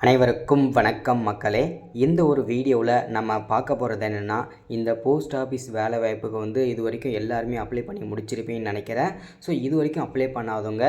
அனைவருக்கும் வணக்கம் மக்களே. இந்த ஒரு வீடியோவில் நம்ம பார்க்க போகிறது என்னென்னா, இந்த போஸ்ட் ஆஃபீஸ் வேலை வாய்ப்புக்கு இது வரைக்கும் எல்லாருமே அப்ளை பண்ணி முடிச்சிருப்பீங்கன்னு நினைக்கிறேன். ஸோ இது வரைக்கும் அப்ளை பண்ணாதவங்க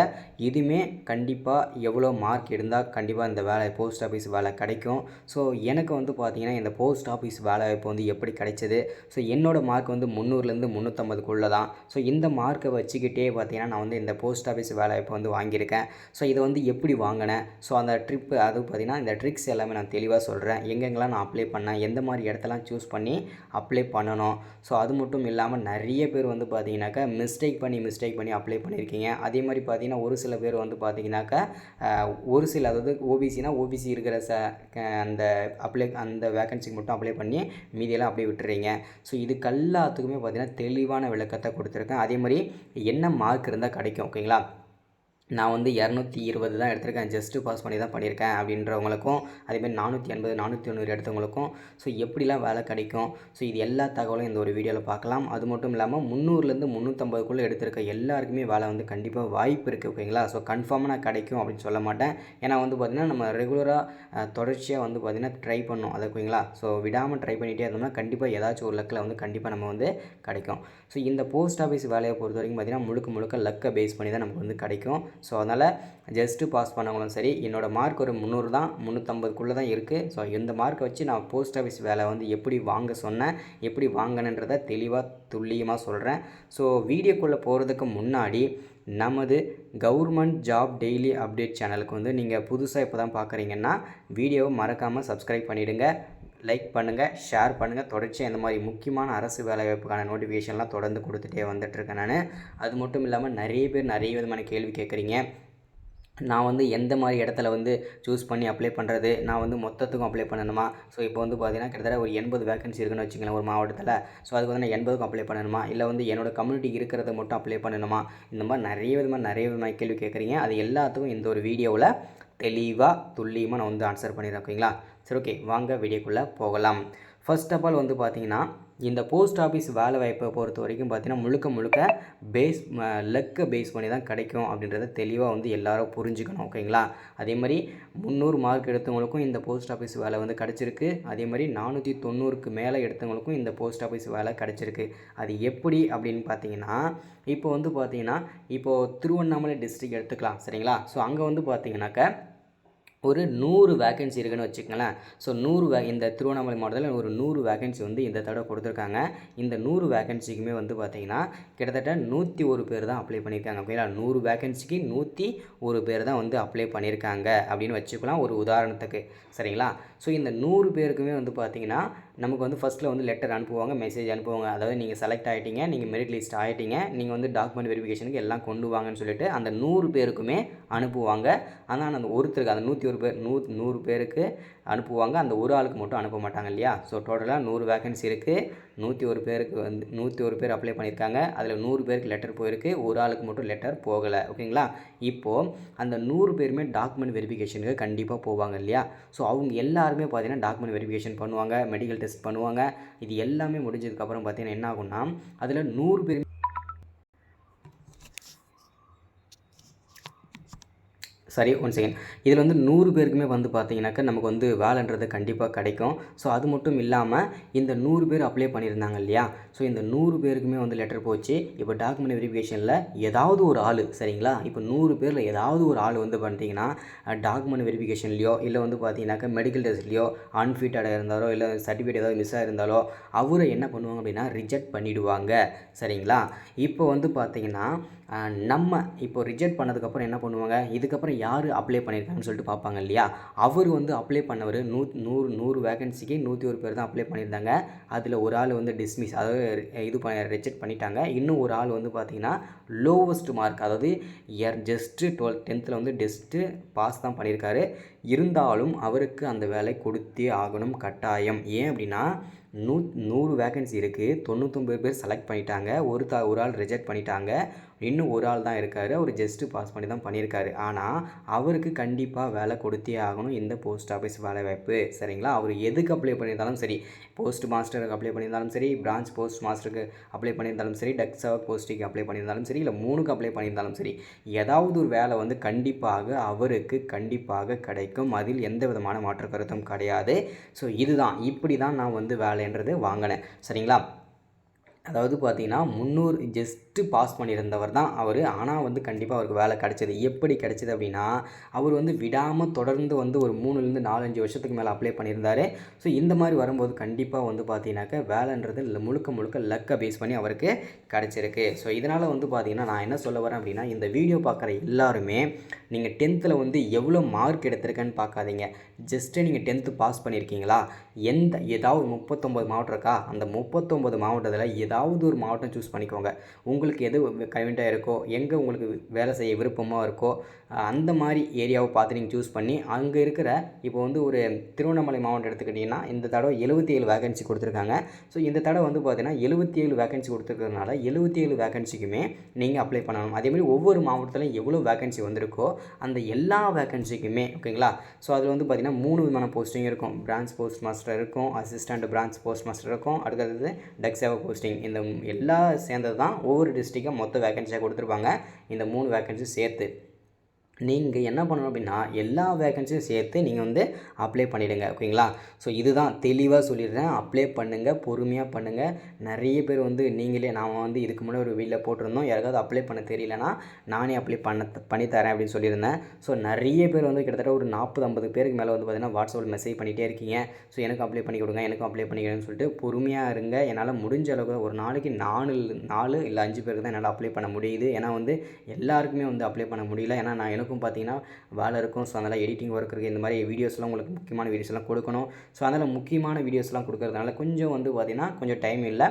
இதுவுமே கண்டிப்பாக எவ்வளோ மார்க் இருந்தால் கண்டிப்பாக இந்த வேலை போஸ்ட் ஆஃபீஸ் வேலை கிடைக்கும். ஸோ எனக்கு பார்த்திங்கன்னா இந்த போஸ்ட் ஆஃபீஸ் வேலை வாய்ப்பு எப்படி கிடைச்சது, ஸோ என்னோடய மார்க் 300லேருந்து 350க்குள்ளே தான். ஸோ இந்த மார்க்கை வச்சுக்கிட்டே பார்த்திங்கன்னா நான் இந்த போஸ்ட் ஆஃபீஸ் வேலை வாய்ப்பு வாங்கியிருக்கேன். ஸோ இதை எப்படி வாங்கினேன், ஸோ அந்த ட்ரிப்பு அது பார்த்திங்கன்னா இந்த ட்ரிக்ஸ் எல்லாமே நான் தெளிவாக சொல்கிறேன். எங்கெங்கெல்லாம் நான் அப்ளை பண்ணேன், எந்த மாதிரி இடத்தெல்லாம் சூஸ் பண்ணி அப்ளை பண்ணணும். ஸோ அது மட்டும் இல்லாமல் நிறைய பேர் பார்த்திங்கனாக்கா மிஸ்டேக் பண்ணி அப்ளை பண்ணியிருக்கீங்க. அதே மாதிரி பார்த்திங்கன்னா ஒரு சில பேர் பார்த்திங்கனாக்கா ஒரு சில அதாவது ஓபிசி இருக்கிற அந்த வேக்கன்சிக்கு மட்டும் அப்ளை பண்ணி மீதியெல்லாம் அப்படியே விட்டுறீங்க. ஸோ இதுக்கு எல்லாத்துக்குமே பார்த்திங்கன்னா தெளிவான விளக்கத்தை கொடுத்துருக்கேன். அதே மாதிரி என்ன மார்க் இருந்தால் கிடைக்கும், ஓகேங்களா. நான் 220 தான் எடுத்திருக்கேன், ஜஸ்ட்டு பாஸ் பண்ணி தான் பண்ணியிருக்கேன் அப்படின்றவங்களுக்கும், அதேமாதிரி 480 490 எடுத்தவங்களுக்கும் ஸோ எப்படிலாம் வேலை கிடைக்கும், ஸோ இது எல்லா தகவலும் இந்த ஒரு வீடியோவில் பார்க்கலாம். அது மட்டும் இல்லாமல் 300லேருந்து 350க்குள்ளே எடுத்திருக்க எல்லாருக்குமே வேலை கண்டிப்பாக வாய்ப்பு இருக்குது, ஓகேங்களா. ஸோ கன்ஃபார்மாக நான் கிடைக்கும் அப்படின்னு சொல்ல மாட்டேன். ஏன்னா பார்த்திங்கன்னா நம்ம ரெகுலராக தொடர்ச்சியாக பார்த்திங்கன்னா ட்ரை பண்ணோம் அதை, ஓகேங்களா. ஸோ விடாமல் ட்ரை பண்ணிகிட்டே இருந்தோம்னா கண்டிப்பாக ஏதாச்சும் ஒரு லக்கில் கண்டிப்பாக நம்ம கிடைக்கும். ஸோ இந்த போஸ்ட் ஆஃபீஸ் வேலையை பொறுத்த வரைக்கும் பார்த்திங்கன்னா முழுக்க லக்கை பேஸ் பண்ணி தான் நமக்கு கிடைக்கும். ஸோ அதனால் ஜஸ்ட்டு பாஸ் பண்ணவங்களும் சரி, என்னோடய மார்க் ஒரு 300 தான், 350க்குள்ளே தான் இருக்குது. ஸோ இந்த மார்க்கை வச்சு நான் போஸ்ட் ஆஃபீஸ் வேலை எப்படி வாங்க சொன்னேன், எப்படி வாங்கினன்றதை தெளிவாக துல்லியமாக சொல்கிறேன். ஸோ வீடியோக்குள்ளே போகிறதுக்கு முன்னாடி நமது கவர்மெண்ட் ஜாப் டெய்லி அப்டேட் சேனலுக்கு நீங்கள் புதுசாக இப்போ தான் பார்க்குறீங்கன்னா வீடியோவை மறக்காமல் சப்ஸ்கிரைப் பண்ணிவிடுங்க, லைக் பண்ணுங்கள், ஷேர் பண்ணுங்கள். தொடர்ச்சியாக இந்த மாதிரி முக்கியமான அரசு வேலைவாய்ப்புக்கான நோட்டிஃபிகேஷன்லாம் தொடர்ந்து கொடுத்துட்டே வந்துட்டுருக்கேன் நான். அது மட்டும் இல்லாமல் நிறைய பேர் நிறைய விதமான கேள்வி கேட்குறீங்க. நான் எந்த மாதிரி இடத்துல சூஸ் பண்ணி அப்ளை பண்ணுறது, நான் மொத்தத்துக்கும் அப்ளை பண்ணணுமா. ஸோ இப்போ பார்த்திங்கன்னா கிட்டத்தட்ட ஒரு 80 வேக்கன்சி இருக்குன்னு வச்சுக்கலாம் ஒரு மாவட்டத்தில். ஸோ அதுக்கு நான் 80க்கும் அப்ளை பண்ணணுமா, இல்லை என்னோடய கம்யூனிட்டிக்கு இருக்கிறத மட்டும் அப்ளை பண்ணணுமா, இந்த மாதிரி நிறைய விதமான கேள்வி கேட்குறீங்க. அது எல்லாத்துக்கும் இந்த ஒரு வீடியோவில் தெளிவாக துல்லியமாக நான் ஆன்சர் பண்ணிடுறேன், ஓகேங்களா. சரி, ஓகே, வாங்க வீடியோக்குள்ளே போகலாம். ஃபர்ஸ்ட் ஆஃப் ஆல் பார்த்திங்கன்னா இந்த போஸ்ட் ஆஃபீஸ் வேலை வாய்ப்பை பொறுத்த வரைக்கும் பார்த்திங்கன்னா முழுக்க லக்கை பேஸ் பண்ணி தான் கிடைக்கும் அப்படின்றத தெளிவாக எல்லாரும் புரிஞ்சுக்கணும், ஓகேங்களா. அதே மாதிரி 300 மார்க் எடுத்தவங்களுக்கும் இந்த போஸ்ட் ஆஃபீஸ் வேலை கிடச்சிருக்கு. அதே மாதிரி 490க்கு மேலே எடுத்தவங்களுக்கும் இந்த போஸ்ட் ஆஃபீஸ் வேலை கிடச்சிருக்கு. அது எப்படி அப்படின்னு பார்த்தீங்கன்னா, இப்போ பார்த்திங்கன்னா இப்போது திருவண்ணாமலை டிஸ்ட்ரிக்ட் எடுத்துக்கலாம், சரிங்களா. ஸோ அங்கே பார்த்திங்கனாக்கா ஒரு 100 வேக்கன்சி இருக்குன்னு வச்சுக்கங்களேன். ஸோ இந்த திருவண்ணாமலை மாவட்டத்தில் ஒரு 100 வேக்கன்சி இந்த தடவை கொடுத்துருக்காங்க. இந்த 100 வேக்கன்சிக்குமே பார்த்திங்கன்னா கிட்டத்தட்ட 101 பேர் தான் அப்ளை பண்ணியிருக்காங்க, ஓகேங்களா. 100 வேக்கன்சிக்கு 101 பேர் தான் அப்ளை பண்ணியிருக்காங்க அப்படின்னு வச்சுக்கலாம் ஒரு உதாரணத்துக்கு, சரிங்களா. ஸோ இந்த 100 பேருக்குமே பார்த்திங்கன்னா நமக்கு ஃபஸ்ட்டில் லெட்டர் அனுப்புவாங்க, மெசேஜ் அனுப்புவாங்க. அதாவது நீங்கள் செலக்ட் ஆகிட்டீங்க, நீங்கள் மெரிட் லிஸ்ட் ஆகிட்டீங்க, நீங்கள் டாக்குமெண்ட் வெரிஃபிகேஷனுக்கு எல்லாம் கொண்டு வாங்கன்னு சொல்லிட்டு அந்த 100 பேருக்குமே அனுப்புவாங்க. ஆனால் அந்த ஒருத்தருக்கு அந்த 100 பேருக்கு அனுப்புவாங்க, அந்த ஒரு ஆளுக்கு மட்டும் அனுப்ப மாட்டாங்க இல்லையா. ஸோ டோட்டலாக 100 வேக்கன்சி இருக்குது, 101 பேருக்கு 101 பேர் அப்ளை பண்ணியிருக்காங்க. அதில் 100 பேருக்கு லெட்டர் போயிருக்கு, ஒரு ஆளுக்கு மட்டும் லெட்டர் போகலை, ஓகேங்களா. இப்போது அந்த 100 பேருமே டாக்குமெண்ட் வெரிஃபிகேஷனுக்கு கண்டிப்பாக போவாங்க இல்லையா. ஸோ அவங்க எல்லாருமே பார்த்திங்கன்னா டாக்குமெண்ட் வெரிஃபிகேஷன் பண்ணுவாங்க, மெடிக்கல் டெஸ்ட் பண்ணுவாங்க. இது எல்லாமே முடிஞ்சதுக்கப்புறம் பார்த்திங்கன்னா என்ன ஆகும்னா அதில் 100 பேர் சரி, ஒன் செகண்ட். இதில் 100 பேருக்குமே பார்த்திங்கனாக்கா நமக்கு வேலைன்றது கண்டிப்பாக கிடைக்கும். ஸோ அது மட்டும் இல்லாமல் இந்த 100 பேர் அப்ளை பண்ணியிருந்தாங்க இல்லையா. ஸோ இந்த 100 பேருக்குமே லெட்டர் போச்சு. இப்போ டாக்குமெண்ட் வெரிஃபிகேஷனில் ஏதாவது ஒரு ஆள், சரிங்களா. இப்போ 100 பேரில் ஏதாவது ஒரு ஆள் பார்த்திங்கன்னா டாக்குமெண்ட் வெரிஃபிகேஷன்லையோ இல்லை பார்த்திங்கனாக்கா மெடிக்கல் டெஸ்ட்லையோ அன்ஃபிட்டடாக இருந்தாலோ இல்லை சர்டிஃபிகேட் ஏதாவது மிஸ் ஆகிருந்தாலோ அவரை என்ன பண்ணுவாங்க அப்படின்னா ரிஜெக்ட் பண்ணிவிடுவாங்க, சரிங்களா. இப்போ பார்த்திங்கன்னா நம்ம இப்போ ரிஜெக்ட் பண்ணதுக்கப்புறம் என்ன பண்ணுவாங்க, இதுக்கப்புறம் யார் அப்ளை பண்ணியிருக்காங்கன்னு சொல்லிட்டு பார்ப்பாங்க இல்லையா. அவர் அப்ளை பண்ணவர் 100 வேக்கன்சிக்கு 101 பேர் தான் அப்ளை பண்ணியிருந்தாங்க. அதில் ஒரு ஆள் டிஸ்மிஸ், அதாவது ரிஜெக்ட் பண்ணிட்டாங்க. இன்னும் ஒரு ஆள் பார்த்திங்கன்னா லோவஸ்ட் மார்க், அதாவது ஜஸ்ட்டு 10th டெஸ்ட்டு பாஸ் தான் பண்ணியிருக்காரு. இருந்தாலும் அவருக்கு அந்த வேலை கொடுத்தே ஆகணும் கட்டாயம். ஏன் அப்படின்னா 100 வேக்கன்சி இருக்குது, 99 பேர் செலக்ட் பண்ணிட்டாங்க, ஒரு ஆள் ரிஜெக்ட் பண்ணிட்டாங்க. இன்னும் ஒரு ஆள் தான் இருக்கார். அவர் ஜஸ்ட்டு பாஸ் பண்ணி தான் பண்ணியிருக்காரு. ஆனால் அவருக்கு கண்டிப்பாக வேலை கொடுத்தே ஆகணும் இந்த போஸ்ட் ஆஃபீஸ் வேலைவாய்ப்பு. சரிங்களா? அவர் எதுக்கு அப்ளை பண்ணியிருந்தாலும் சரி, போஸ்ட் மாஸ்டருக்கு அப்ளை பண்ணியிருந்தாலும் சரி, பிரான்ச் போஸ்ட் மாஸ்டருக்கு அப்ளை பண்ணியிருந்தாலும் சரி, டக் சேவக் போஸ்ட்டுக்கு அப்ளை பண்ணியிருந்தாலும் சரி, இல்லை 3க்கு அப்ளை பண்ணியிருந்தாலும் சரி, ஏதாவது ஒரு வேலை வந்து கண்டிப்பாக அவருக்கு கண்டிப்பாக கிடைக்கும். அதில் எந்த விதமான மாற்று கருத்தும் கிடையாது. ஸோ இதுதான், இப்படி தான் நான் வந்து வேலைன்றது வாங்கினேன். சரிங்களா? அதாவது பார்த்தீங்கன்னா 300 ஜஸ்ட்டு பாஸ் பண்ணியிருந்தவர் தான் அவர். ஆனால் வந்து கண்டிப்பாக அவருக்கு வேலை கிடச்சிது. எப்படி கிடச்சிது அப்படின்னா, அவர் வந்து விடாமல் தொடர்ந்து வந்து ஒரு 3லேருந்து 4-5 வருஷத்துக்கு மேலே அப்ளை பண்ணியிருந்தார். ஸோ இந்த மாதிரி வரும்போது கண்டிப்பாக வந்து பார்த்தீங்கன்னாக்கா வேலைன்றது முழுக்க முழுக்க லக்கை பேஸ் பண்ணி அவருக்கு கிடச்சிருக்கு. ஸோ இதனால் வந்து பார்த்தீங்கன்னா நான் என்ன சொல்ல வரேன் அப்படின்னா, இந்த வீடியோ பார்க்குற எல்லாருமே நீங்கள் 10த்தில் வந்து எவ்வளோ மார்க் எடுத்திருக்கேன்னு பார்க்காதீங்க. ஜஸ்ட்டு நீங்கள் 10th பாஸ் பண்ணியிருக்கீங்களா, ஏதாவது 39 மாவட்டம் இருக்கா, அந்த 39 மாவட்டத்தில் ஏதாவது ஒரு மாவட்டம் சூஸ் பண்ணிக்கோங்க. உங்களுக்கு எது கன்வீனியண்ட்டாக இருக்கோ, எங்கே உங்களுக்கு வேலை செய்ய விருப்பமாக இருக்கோ அந்த மாதிரி ஏரியாவை பார்த்து நீங்கள் சூஸ் பண்ணி அங்கே இருக்கிற இப்போ வந்து ஒரு திருவண்ணாமலை மாவட்டம் எடுத்துக்கிட்டிங்கன்னா இந்த தடவை 77 வேகன்சி கொடுத்துருக்காங்க. ஸோ இந்த தடவை வந்து பார்த்தீங்கன்னா 77 வேகன்சி கொடுத்துருக்கிறதுனால 77 வேகன்சிக்குமே நீங்கள் அப்ளை பண்ணணும். அதேமாதிரி ஒவ்வொரு மாவட்டத்திலும் எவ்வளோ வேகன்சி வந்திருக்கோ அந்த எல்லா வேகன்சிக்குமே ஓகேங்களா. ஸோ அதில் வந்து பார்த்திங்கன்னா 3 விதமான போஸ்டிங் இருக்கும். பிரான்ச் போஸ்ட் மாஸ்டர் இருக்கும், அசிஸ்டண்ட் பிரான்ச் போஸ்ட் மாஸ்டர் இருக்கும், அடுத்தது டக் சேவக் போஸ்டிங். இந்த எல்லாம் சேர்ந்தது தான் ஒவ்வொரு டிஸ்ட்ரிக்டாக மொத்த வேகன்சியாக கொடுத்துருப்பாங்க. இந்த 3 வேகன்சி சேர்த்து நீங்கள் என்ன பண்ணணும் அப்படின்னா எல்லா வேகன்சியும் சேர்த்து நீங்கள் வந்து அப்ளை பண்ணிவிடுங்க. ஓகேங்களா? ஸோ இதுதான் தெளிவாக சொல்லிடுறேன். அப்ளை பண்ணுங்கள், பொறுமையாக பண்ணுங்கள். நிறைய பேர் வந்து நீங்களே நான் வந்து இதுக்கு முன்னாடி ஒரு வீடியோவில் போட்டிருந்தோம், யாருக்காவது அப்ளை பண்ண தெரியலனா நானே அப்ளை பண்ணித்தரேன் அப்படின்னு சொல்லியிருந்தேன். ஸோ நிறைய பேர் வந்து கிட்டத்தட்ட ஒரு 40-50 பேருக்கு மேலே வந்து பார்த்திங்கன்னா வாட்ஸ்அப்பில் மெசேஜ் பண்ணிகிட்டே இருக்கீங்க. ஸோ எனக்கு அப்ளை பண்ணி கொடுங்க, எனக்கும் அப்ளை பண்ணிக்கிறேன்னு சொல்லிட்டு பொறுமையாக இருங்க. என்னால் முடிஞ்ச அளவுக்கு ஒரு நாளைக்கு 4 இல்லை 5 பேருக்கு தான் என்னால் அப்ளை பண்ண முடியுது. ஏன்னா வந்து எல்லாருக்குமே வந்து அப்ளை பண்ண முடியல. ஏன்னா நான் பார்த்தீங்கன்னா வேலை இருக்கும். ஸோ அதனால் எடிட்டிங் ஒர்க் இருக்குது. இந்த மாதிரி வீடியோஸ்லாம் உங்களுக்கு முக்கியமான வீடியோஸ்லாம் கொடுக்கணும். ஸோ அதனால் முக்கியமான வீடியோஸ்லாம் கொடுக்கறதுனால கொஞ்சம் வந்து பார்த்திங்கன்னா கொஞ்சம் டைம் இல்லை.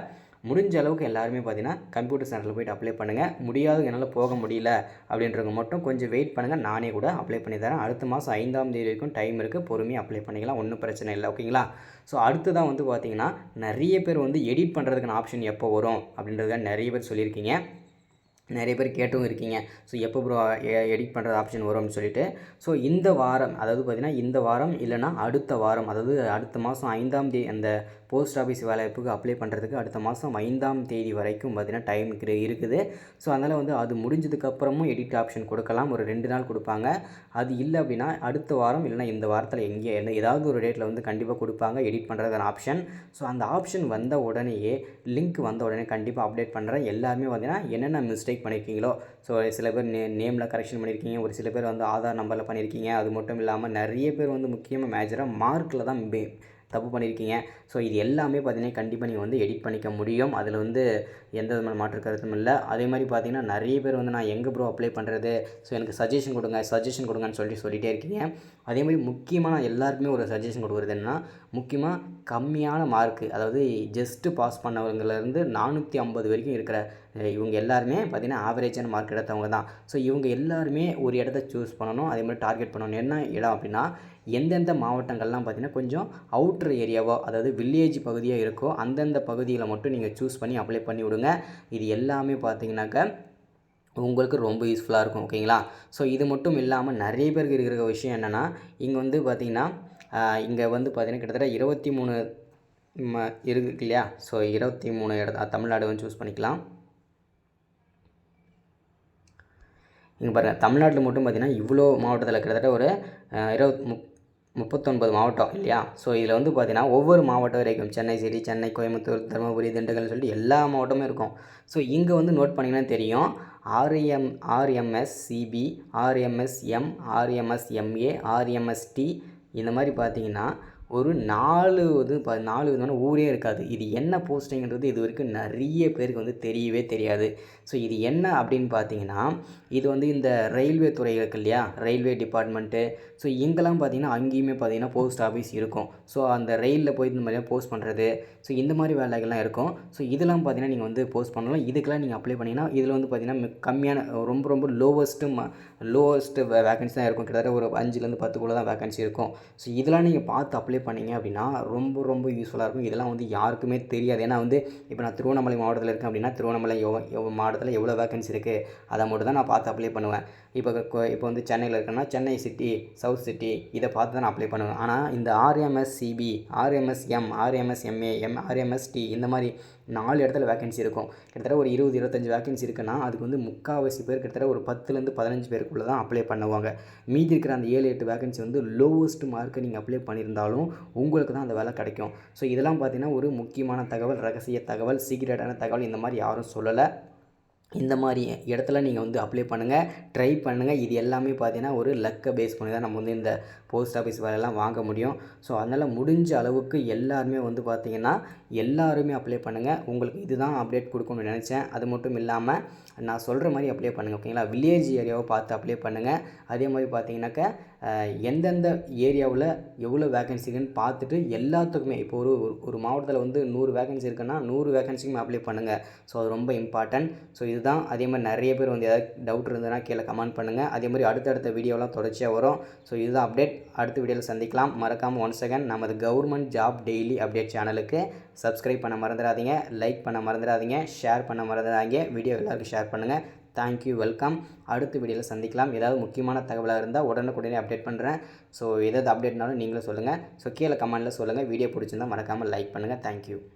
முடிஞ்ச அளவுக்கு எல்லாருமே பார்த்திங்கன்னா கம்ப்யூட்டர் சென்டரில் போய்ட்டு அப்ளை பண்ணுங்கள். முடியாது என்னால் போக முடியல அப்படின்றவங்க மட்டும் கொஞ்சம் வெயிட் பண்ணுங்கள். நானே கூட அப்ளை பண்ணி தரேன். அடுத்த மாதம் 5ஆம் தேதி வரைக்கும் டைம் இருக்குது. பொறுமையாக அப்ளை பண்ணிக்கலாம், ஒன்றும் பிரச்சனை இல்லை. ஓகேங்களா? ஸோ அடுத்ததான் வந்து பார்த்திங்கன்னா நிறைய பேர் வந்து எடிட் பண்ணுறதுக்கான ஆப்ஷன் எப்போ வரும் அப்படின்றத நிறைய பேர் சொல்லியிருக்கீங்க. நிறைய பேர் கேட்டும் இருக்கீங்க. ஸோ எப்போ ப்ரோ எடிட் பண்ணுறது ஆப்ஷன் வரும்னு சொல்லிட்டு. ஸோ இந்த வாரம், அதாவது பார்த்திங்கன்னா இந்த வாரம் இல்லைனா அடுத்த வாரம், அதாவது அடுத்த மாதம் 5ஆம் தேதி அந்த போஸ்ட் ஆஃபீஸ் வேலைவாய்ப்புக்கு அப்ளை பண்ணுறதுக்கு அடுத்த மாதம் 5ஆம் தேதி வரைக்கும் பார்த்திங்கன்னா டைம் இருக்குது. ஸோ அதனால் வந்து அது முடிஞ்சதுக்கப்புறமும் எடிட் ஆப்ஷன் கொடுக்கலாம். ஒரு 2 நாள் கொடுப்பாங்க. அது இல்லை அப்படின்னா அடுத்த வாரம் இல்லைனா இந்த வாரத்தில் ஏதாவது ஒரு டேட்டில் வந்து கண்டிப்பாக கொடுப்பாங்க எடிட் பண்ணுறதுக்கான ஆப்ஷன். ஸோ அந்த ஆப்ஷன் வந்த உடனேயே லிங்க் வந்த உடனே கண்டிப்பாக அப்டேட் பண்ணுறேன். எல்லாருமே பார்த்திங்கன்னா என்னென்ன மிஸ்டேக் பண்ணியிருக்கீங்களோ, ஸோ சில பேர் நேமில் கரெக்ஷன் பண்ணியிருக்கீங்க, ஒரு சில பேர் வந்து ஆதார் நம்பரில் பண்ணியிருக்கீங்க. அது மட்டும் இல்லாமல் நிறைய பேர் வந்து முக்கியமாக மேஜராக மார்க்கில் தான் தப்பு பண்ணியிருக்கீங்க. ஸோ இது எல்லாமே பார்த்திங்கன்னா கண்டிப்பாக நீங்கள் வந்து எடிட் பண்ணிக்க முடியும். அதில் வந்து எந்த விதமான மாற்று கருத்தும் இல்லை. அதே மாதிரி பார்த்திங்கன்னா நிறைய பேர் வந்து நான் எங்கே ப்ரோ அப்ளை பண்ணுறது, ஸோ எனக்கு சஜஷன் கொடுங்கன்னு சொல்லிகிட்டே இருக்கீங்க. அதே மாதிரி முக்கியமாக எல்லாருக்குமே ஒரு சஜஷன் கொடுக்குறது என்னன்னா, முக்கியமாக கம்மியான மார்க்கு, அதாவது ஜஸ்ட்டு பாஸ் பண்ணவங்கலேருந்து 450 வரைக்கும் இருக்கிற இவங்க எல்லாருமே பார்த்திங்கன்னா ஆவரேஜான மார்க் எடுத்தவங்க தான். ஸோ இவங்க எல்லாருமே ஒரு இடத்த சூஸ் பண்ணணும். அதே மாதிரி டார்கெட் பண்ணணும். என்ன இடம் அப்படின்னா, எந்தெந்த மாவட்டங்கள்லாம் பார்த்திங்கன்னா கொஞ்சம் அவுட்ரு ஏரியாவோ, அதாவது வில்லேஜ் பகுதியாக இருக்கோ அந்தந்த பகுதியில் மட்டும் நீங்கள் சூஸ் பண்ணி அப்ளை பண்ணி விடுங்க. இது எல்லாமே பார்த்திங்கனாக்கா உங்களுக்கு ரொம்ப யூஸ்ஃபுல்லாக இருக்கும். ஓகேங்களா? ஸோ இது மட்டும் இல்லாமல் நிறைய பேருக்கு இருக்கிற விஷயம் என்னென்னா, இங்கே வந்து பார்த்திங்கன்னா இங்கே வந்து பார்த்திங்கன்னா கிட்டத்தட்ட 23 இருக்கு இல்லையா? ஸோ 23 தமிழ்நாடு வந்து சூஸ் பண்ணிக்கலாம். இங்கே பாருங்கள், தமிழ்நாட்டில் மட்டும் பார்த்திங்கன்னா இவ்வளோ மாவட்டத்தில் கிட்டத்தட்ட ஒரு 39 மாவட்டம் இல்லையா? ஸோ இதில் வந்து பார்த்திங்கன்னா ஒவ்வொரு மாவட்டம் வரைக்கும் சென்னை சிட்டி, சென்னை, கோயம்புத்தூர், தருமபுரி, திண்டுக்கல்னு சொல்லிட்டு எல்லா மாவட்டமும் இருக்கும். ஸோ இங்கே வந்து நோட் பண்ணிங்கன்னா தெரியும், RMSCB, RMSM, RMSMA, RMST இந்த மாதிரி பார்த்திங்கன்னா ஒரு 4 விதமான ஊரே இருக்காது. இது என்ன போஸ்டிங்கிறது இது வரைக்கும் நிறைய பேருக்கு வந்து தெரியவே தெரியாது. ஸோ இது என்ன அப்படின்னு பார்த்தீங்கன்னா, இது வந்து இந்த ரயில்வே துறை இருக்குது இல்லையா, ரயில்வே டிபார்ட்மெண்ட்டு. ஸோ இங்கெல்லாம் பார்த்திங்கன்னா அங்கேயுமே பார்த்திங்கன்னா போஸ்ட் ஆஃபீஸ் இருக்கும். ஸோ அந்த ரயிலில் போய் இந்த மாதிரியாக போஸ்ட் பண்ணுறது, ஸோ இந்த மாதிரி வேலைகள்லாம் இருக்கும். ஸோ இதெல்லாம் பார்த்திங்கன்னா நீங்கள் வந்து போஸ்ட் பண்ணலாம். இதுக்கெல்லாம் நீங்கள் அப்ளை பண்ணிங்கன்னா இதில் வந்து பார்த்திங்கன்னா கம்மியான ரொம்ப லோவஸ்ட்டு வேகன்சி தான் இருக்கும். கிட்டத்தட்ட ஒரு 5லேருந்து 10 தான் வேகன்சி இருக்கும். ஸோ இதெல்லாம் நீங்கள் பார்த்து அப்ளை அப்ளை பண்ணீங்க அப்படின்னா ரொம்ப ரொம்ப யூஸ்ஃபுல்லாக இருக்கும். இதெல்லாம் வந்து யாருக்குமே தெரியாது. ஏன்னா வந்து இப்போ நான் திருவண்ணாமலை மாவட்டத்தில் இருக்கேன் அப்படின்னா, திருவண்ணாமலை மாவட்டத்தில் எவ்வளோ வேக்கன்சி இருக்குது, அதை மட்டும் தான் நான் பார்த்து அப்ளை பண்ணுவேன். இப்போ வந்து சென்னையில் இருக்கேன்னா, சென்னை சிட்டி, சவுத் சிட்டி இதை பார்த்து தான் நான் அப்ளை பண்ணுவேன். ஆனால் இந்த ஆர்எம்எஸ்சிபி, ஆர்எம்எஸ்எம், ஆர்எம்எஸ்எம்ஏ, ஆர்எம்எஸ்டி இந்த மாதிரி 4 இடத்துல வேக்கன்சி இருக்கும். கிட்டத்தட்ட ஒரு 20, 25 வேக்கன்சி இருக்குன்னா, அதுக்கு வந்து முக்கால்வாசி பேர் கிட்டத்தட்ட ஒரு 10லேருந்து 15 பேருக்குள்ளே தான் அப்ளை பண்ணுவாங்க. மீதி இருக்கிற அந்த 7, 8 வேக்கன்சி வந்து லோவஸ்ட் மார்க்கை நீங்கள் அப்ளை பண்ணியிருந்தாலும் உங்களுக்கு தான் அந்த வேலை கிடைக்கும். ஸோ இதெல்லாம் பார்த்தீங்கன்னா ஒரு முக்கியமான தகவல், ரகசிய தகவல், சீக்ரெட்டான தகவல். இந்த மாதிரி யாரும் சொல்லலை. இந்த மாதிரி இடத்துல நீங்கள் வந்து அப்ளை பண்ணுங்கள், ட்ரை பண்ணுங்கள். இது எல்லாமே பார்த்தீங்கன்னா ஒரு லக்கை பேஸ் பண்ணி தான் நம்ம வந்து இந்த போஸ்ட் ஆஃபீஸ் வேலையெல்லாம் வாங்க முடியும். ஸோ அதனால் முடிஞ்ச அளவுக்கு எல்லாருமே வந்து பார்த்திங்கன்னா எல்லாருமே அப்ளை பண்ணுங்கள். உங்களுக்கு இதுதான் அப்டேட் கொடுக்கணும்னு நினச்சேன். அது மட்டும் இல்லாமல் நான் சொல்கிற மாதிரி அப்ளை பண்ணுங்கள், ஓகேங்களா? வில்லேஜ் ஏரியாவை பார்த்து அப்ளை பண்ணுங்கள். அதே மாதிரி பார்த்தீங்கன்னாக்கா எந்தெந்த ஏரியாவில் எவ்வளோ வேக்கன்சிக்குன்னு பார்த்துட்டு எல்லாத்துக்குமே இப்போ ஒரு மாவட்டத்தில் வந்து 100 வேக்கன்சி இருக்குன்னா 100 வேக்கன்சிக்குமே அப்ளை பண்ணுங்கள். ஸோ அது ரொம்ப இம்பார்ட்டன்ட். ஸோ இதுதான். அதே மாதிரி நிறைய பேர் வந்து ஏதாவது டவுட் இருந்ததுன்னா கீழே கமெண்ட் பண்ணுங்கள். அதே மாதிரி அடுத்தடுத்த வீடியோலாம் தொடர்ச்சியாக வரும். ஸோ இதுதான் அப்டேட். அடுத்த வீடியோவில் சந்திக்கலாம். மறக்காமல் ஒன்ஸ் அகேன் நமது கவர்மெண்ட் ஜாப் டெய்லி அப்டேட் சேனலுக்கு சப்ஸ்கிரைப் பண்ண மறந்துடாதீங்க, லைக் பண்ண மறந்துடாதீங்க, ஷேர் பண்ண மறந்துடாதீங்க. வீடியோ எல்லாருக்கும் ஷேர் பண்ணுங்கள். Thank you, welcome. அடுத்த வீடியோவில் சந்திக்கலாம். ஏதாவது முக்கியமான தகவலாக இருந்தால் உடனுக்குடனே அப்டேட் பண்ணுறேன். ஸோ ஏதாவது அப்டேட்னாலும் நீங்களும் சொல்லுங்கள். ஸோ கீழே கமெண்ட்டில் சொல்லுங்கள். வீடியோ பிடிச்சிருந்தால் மறக்காமல் லைக் பண்ணுங்கள். தேங்க்யூ.